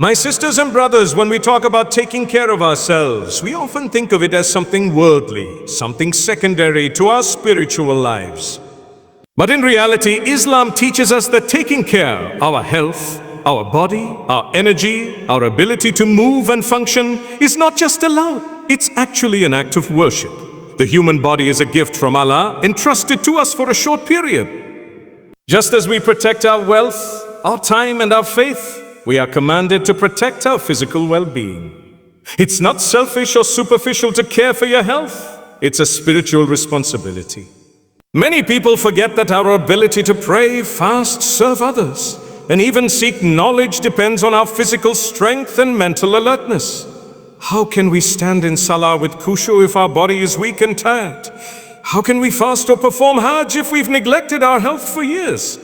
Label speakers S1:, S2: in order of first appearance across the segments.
S1: My sisters and brothers, when we talk about taking care of ourselves, we often think of it as something worldly, something secondary to our spiritual lives. But in reality, Islam teaches us that taking care of our health, our body, our energy, our ability to move and function is not just allowed, it's actually an act of worship. The human body is a gift from Allah, entrusted to us for a short period. Just as we protect our wealth, our time and our faith, we are commanded to protect our physical well-being. It's not selfish or superficial to care for your health. It's a spiritual responsibility. Many people forget that our ability to pray, fast, serve others, and even seek knowledge depends on our physical strength and mental alertness. How can we stand in salah with khushu if our body is weak and tired? How can we fast or perform hajj if we've neglected our health for years?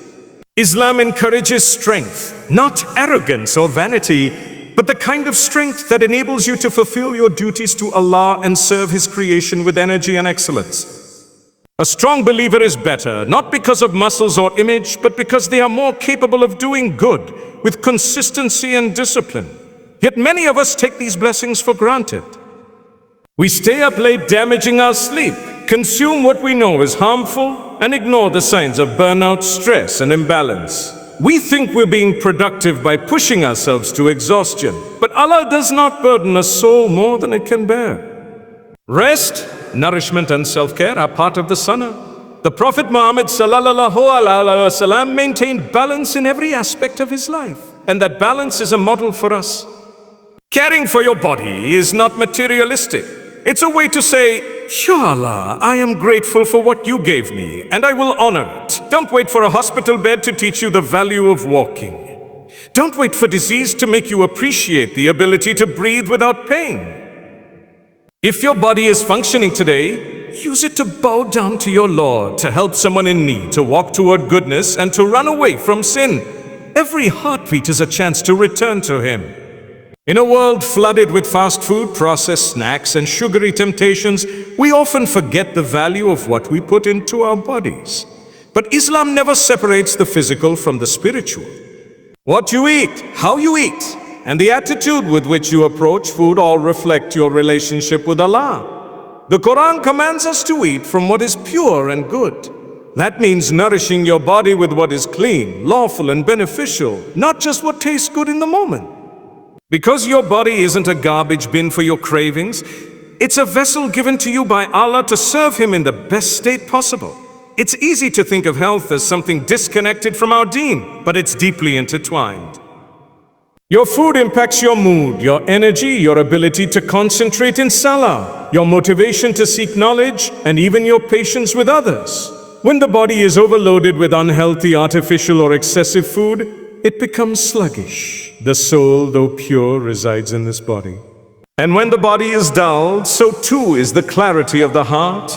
S1: Islam encourages strength, not arrogance or vanity, but the kind of strength that enables you to fulfill your duties to Allah and serve His creation with energy and excellence. A strong believer is better, not because of muscles or image, but because they are more capable of doing good with consistency and discipline. Yet many of us take these blessings for granted. We stay up late damaging our sleep, consume what we know is harmful, and ignore the signs of burnout, stress, and imbalance. We think we're being productive by pushing ourselves to exhaustion, but Allah does not burden a soul more than it can bear. Rest, nourishment, and self-care are part of the sunnah. The Prophet Muhammad ﷺ maintained balance in every aspect of his life, and that balance is a model for us. Caring for your body is not materialistic. It's a way to say, Ya Allah, I am grateful for what you gave me, and I will honor it. Don't wait for a hospital bed to teach you the value of walking. Don't wait for disease to make you appreciate the ability to breathe without pain. If your body is functioning today, use it to bow down to your Lord, to help someone in need, to walk toward goodness, and to run away from sin. Every heartbeat is a chance to return to Him. In a world flooded with fast food, processed snacks, and sugary temptations, we often forget the value of what we put into our bodies. But Islam never separates the physical from the spiritual. What you eat, how you eat, and the attitude with which you approach food all reflect your relationship with Allah. The Quran commands us to eat from what is pure and good. That means nourishing your body with what is clean, lawful, and beneficial, not just what tastes good in the moment. Because your body isn't a garbage bin for your cravings, it's a vessel given to you by Allah to serve Him in the best state possible. It's easy to think of health as something disconnected from our deen, but it's deeply intertwined. Your food impacts your mood, your energy, your ability to concentrate in salah, your motivation to seek knowledge, and even your patience with others. When the body is overloaded with unhealthy, artificial, or excessive food, it becomes sluggish. The soul, though pure, resides in this body. And when the body is dulled, so too is the clarity of the heart.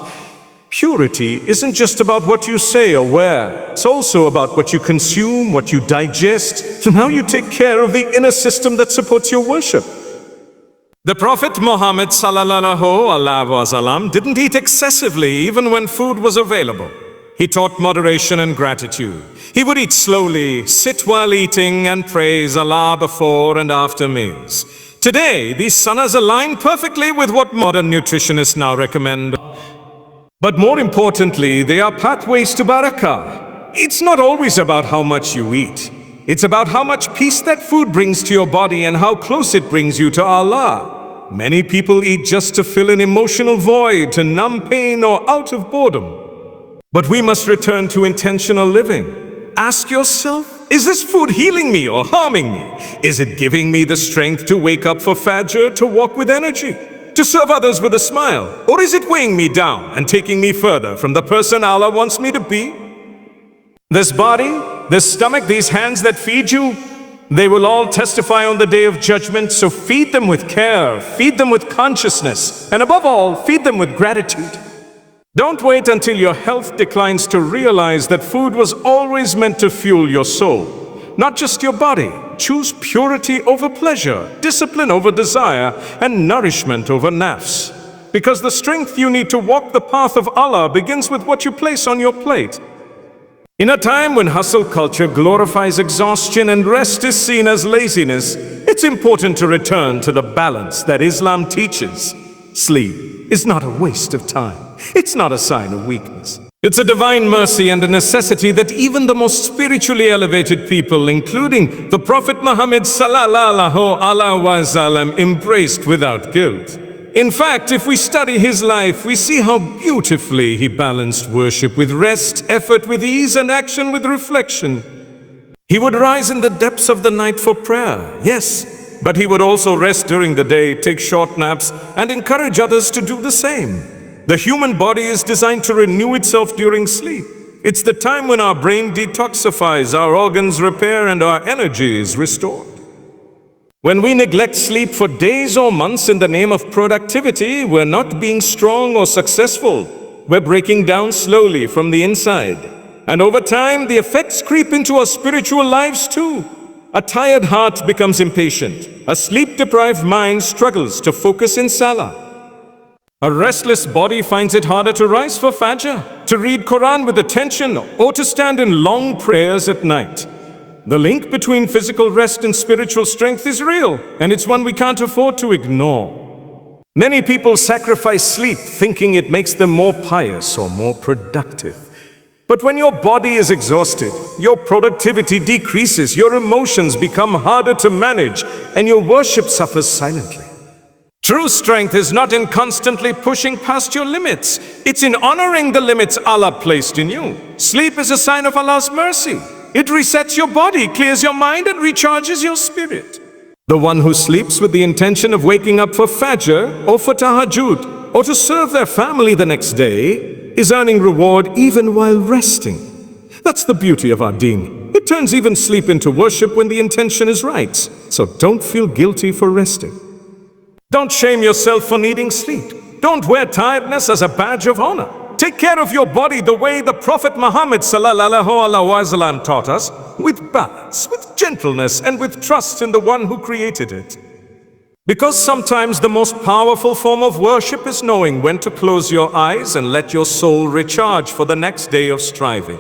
S1: Purity isn't just about what you say or wear. It's also about what you consume, what you digest, and how you take care of the inner system that supports your worship. The Prophet Muhammad ﷺ didn't eat excessively even when food was available. He taught moderation and gratitude. He would eat slowly, sit while eating, and praise Allah before and after meals. Today, these sunnahs align perfectly with what modern nutritionists now recommend. But more importantly, they are pathways to barakah. It's not always about how much you eat. It's about how much peace that food brings to your body and how close it brings you to Allah. Many people eat just to fill an emotional void, to numb pain, or out of boredom. But we must return to intentional living. Ask yourself, is this food healing me or harming me? Is it giving me the strength to wake up for Fajr, to walk with energy, to serve others with a smile? Or is it weighing me down and taking me further from the person Allah wants me to be? This body, this stomach, these hands that feed you, they will all testify on the Day of Judgment, so feed them with care, feed them with consciousness, and above all, feed them with gratitude. Don't wait until your health declines to realize that food was always meant to fuel your soul, not just your body. Choose purity over pleasure, discipline over desire, and nourishment over nafs. Because the strength you need to walk the path of Allah begins with what you place on your plate. In a time when hustle culture glorifies exhaustion and rest is seen as laziness, it's it's important to return to the balance that Islam teaches. Sleep is not a waste of time. It's not a sign of weakness. It's a divine mercy and a necessity that even the most spiritually elevated people, including the Prophet Muhammad sallallahu alaihi wasallam, embraced without guilt. In fact, if we study his life, we see how beautifully he balanced worship with rest, effort with ease, and action with reflection. He would rise in the depths of the night for prayer, yes, but he would also rest during the day, take short naps, and encourage others to do the same. The human body is designed to renew itself during sleep. It's the time when our brain detoxifies, our organs repair, and our energy is restored. When we neglect sleep for days or months in the name of productivity, we're not being strong or successful. We're breaking down slowly from the inside. And over time, the effects creep into our spiritual lives too. A tired heart becomes impatient. A sleep-deprived mind struggles to focus in Salah. A restless body finds it harder to rise for Fajr, to read Quran with attention, or to stand in long prayers at night. The link between physical rest and spiritual strength is real, and it's one we can't afford to ignore. Many people sacrifice sleep thinking it makes them more pious or more productive. But when your body is exhausted, your productivity decreases, your emotions become harder to manage, and your worship suffers silently. True strength is not in constantly pushing past your limits. It's in honoring the limits Allah placed in you. Sleep is a sign of Allah's mercy. It resets your body, clears your mind, and recharges your spirit. The one who sleeps with the intention of waking up for Fajr or for Tahajjud or to serve their family the next day is earning reward even while resting. That's the beauty of our deen. It turns even sleep into worship when the intention is right. So don't feel guilty for resting. Don't shame yourself for needing sleep. Don't wear tiredness as a badge of honor. Take care of your body the way the Prophet Muhammad sallallahu alaihi wasallam taught us, with balance, with gentleness, and with trust in the one who created it. Because sometimes the most powerful form of worship is knowing when to close your eyes and let your soul recharge for the next day of striving.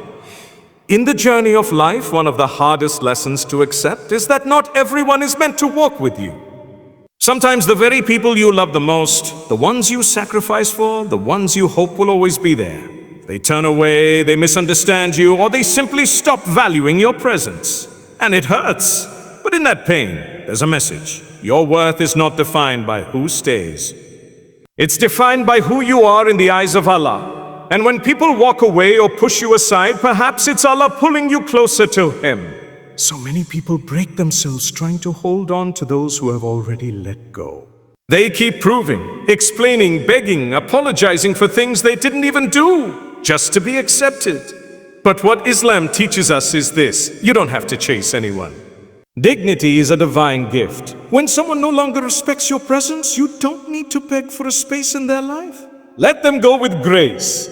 S1: In the journey of life, one of the hardest lessons to accept is that not everyone is meant to walk with you. Sometimes the very people you love the most, the ones you sacrifice for, the ones you hope will always be there, they turn away, they misunderstand you, or they simply stop valuing your presence. And it hurts. But in that pain, there's a message. Your worth is not defined by who stays. It's defined by who you are in the eyes of Allah. And when people walk away or push you aside, perhaps it's Allah pulling you closer to Him. So many people break themselves trying to hold on to those who have already let go. They keep proving, explaining, begging, apologizing for things they didn't even do, just to be accepted. But what Islam teaches us is this: you don't have to chase anyone. Dignity is a divine gift. When someone no longer respects your presence, you don't need to beg for a space in their life. Let them go with grace.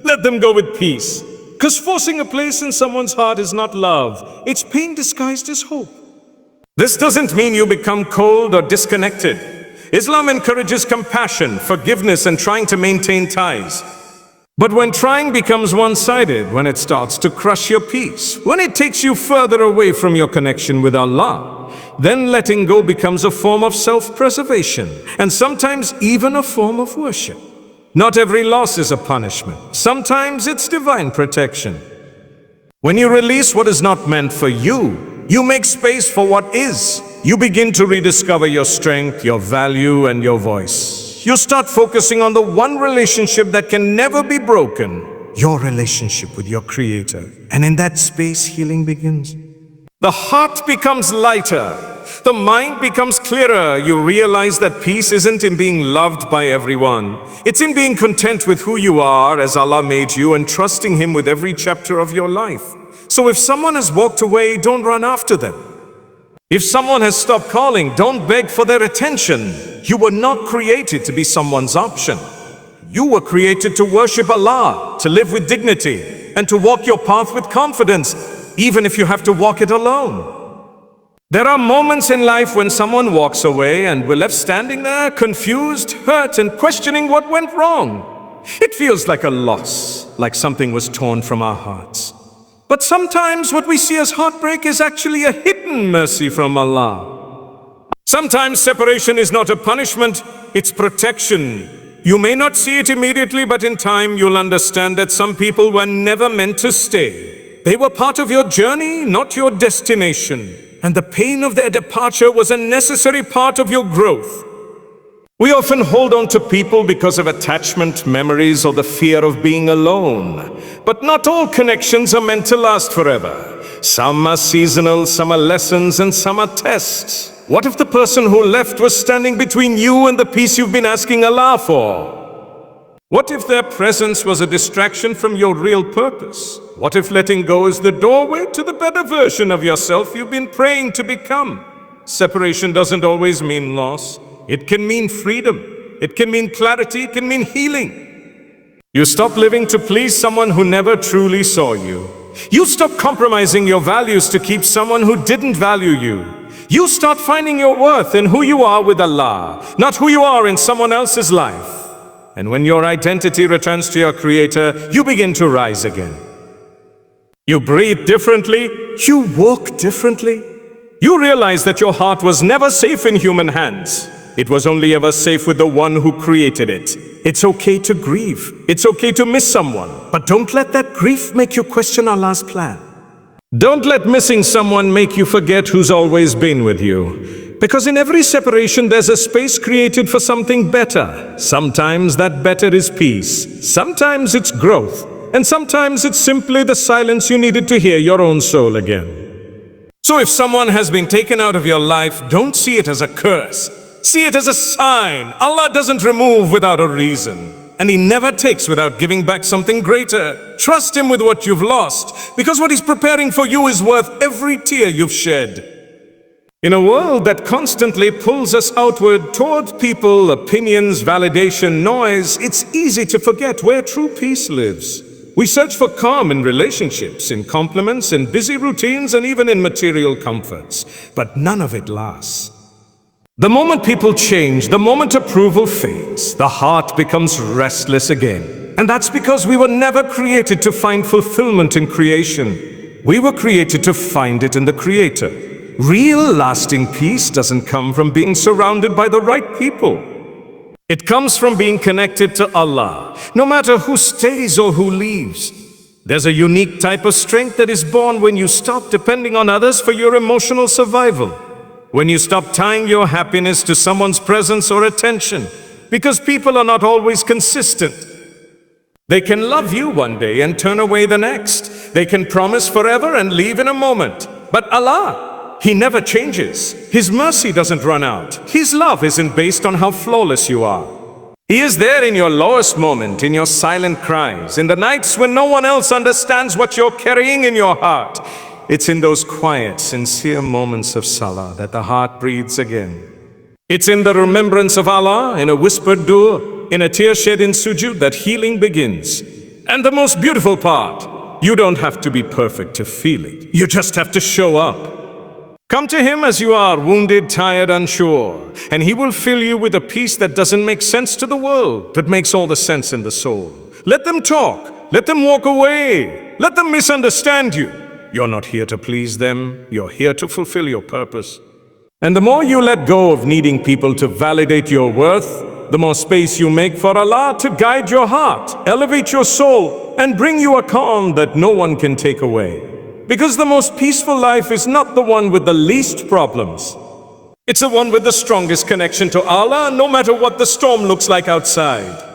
S1: Let them go with peace. Because forcing a place in someone's heart is not love. It's pain disguised as hope. This doesn't mean you become cold or disconnected. Islam encourages compassion, forgiveness, and trying to maintain ties. But when trying becomes one-sided, when it starts to crush your peace, when it takes you further away from your connection with Allah, then letting go becomes a form of self-preservation, and sometimes even a form of worship. Not every loss is a punishment. Sometimes it's divine protection. When you release what is not meant for you, you make space for what is. You begin to rediscover your strength, your value, and your voice. You start focusing on the one relationship that can never be broken, your relationship with your Creator. And in that space, healing begins. The heart becomes lighter. The mind becomes clearer. You realize that peace isn't in being loved by everyone. It's in being content with who you are as Allah made you and trusting Him with every chapter of your life. So if someone has walked away, don't run after them. If someone has stopped calling, don't beg for their attention. You were not created to be someone's option. You were created to worship Allah, to live with dignity, and to walk your path with confidence, even if you have to walk it alone. There are moments in life when someone walks away and we're left standing there, confused, hurt, and questioning what went wrong. It feels like a loss, like something was torn from our hearts. But sometimes what we see as heartbreak is actually a hidden mercy from Allah. Sometimes separation is not a punishment, it's protection. You may not see it immediately, but in time you'll understand that some people were never meant to stay. They were part of your journey, not your destination. And the pain of their departure was a necessary part of your growth. We often hold on to people because of attachment, memories, or the fear of being alone. But not all connections are meant to last forever. Some are seasonal, some are lessons, and some are tests. What if the person who left was standing between you and the peace you've been asking Allah for? What if their presence was a distraction from your real purpose? What if letting go is the doorway to the better version of yourself you've been praying to become? Separation doesn't always mean loss. It can mean freedom. It can mean clarity. It can mean healing. You stop living to please someone who never truly saw you. You stop compromising your values to keep someone who didn't value you. You start finding your worth in who you are with Allah, not who you are in someone else's life. And when your identity returns to your Creator, you begin to rise again. You breathe differently. You walk differently. You realize that your heart was never safe in human hands. It was only ever safe with the one who created it. It's okay to grieve. It's okay to miss someone. But don't let that grief make you question Allah's plan. Don't let missing someone make you forget who's always been with you. Because in every separation, there's a space created for something better. Sometimes that better is peace. Sometimes it's growth. And sometimes it's simply the silence you needed to hear your own soul again. So if someone has been taken out of your life, don't see it as a curse. See it as a sign. Allah doesn't remove without a reason. And He never takes without giving back something greater. Trust Him with what you've lost, because what He's preparing for you is worth every tear you've shed. In a world that constantly pulls us outward toward people, opinions, validation, noise, it's easy to forget where true peace lives. We search for calm in relationships, in compliments, in busy routines, and even in material comforts. But none of it lasts. The moment people change, the moment approval fades, the heart becomes restless again. And that's because we were never created to find fulfillment in creation. We were created to find it in the Creator. Real lasting peace doesn't come from being surrounded by the right people. It comes from being connected to Allah, no matter who stays or who leaves. There's a unique type of strength that is born when you stop depending on others for your emotional survival. When you stop tying your happiness to someone's presence or attention, because people are not always consistent. They can love you one day and turn away the next. They can promise forever and leave in a moment. But Allah, He never changes. His mercy doesn't run out. His love isn't based on how flawless you are. He is there in your lowest moment, in your silent cries, in the nights when no one else understands what you're carrying in your heart. It's in those quiet, sincere moments of salah that the heart breathes again. It's in the remembrance of Allah, in a whispered dua, in a tear shed in sujud, that healing begins. And the most beautiful part, you don't have to be perfect to feel it. You just have to show up. Come to Him as you are, wounded, tired, unsure, and He will fill you with a peace that doesn't make sense to the world, but makes all the sense in the soul. Let them talk. Let them walk away. Let them misunderstand you. You're not here to please them. You're here to fulfill your purpose. And the more you let go of needing people to validate your worth, the more space you make for Allah to guide your heart, elevate your soul, and bring you a calm that no one can take away. Because the most peaceful life is not the one with the least problems. It's the one with the strongest connection to Allah, no matter what the storm looks like outside.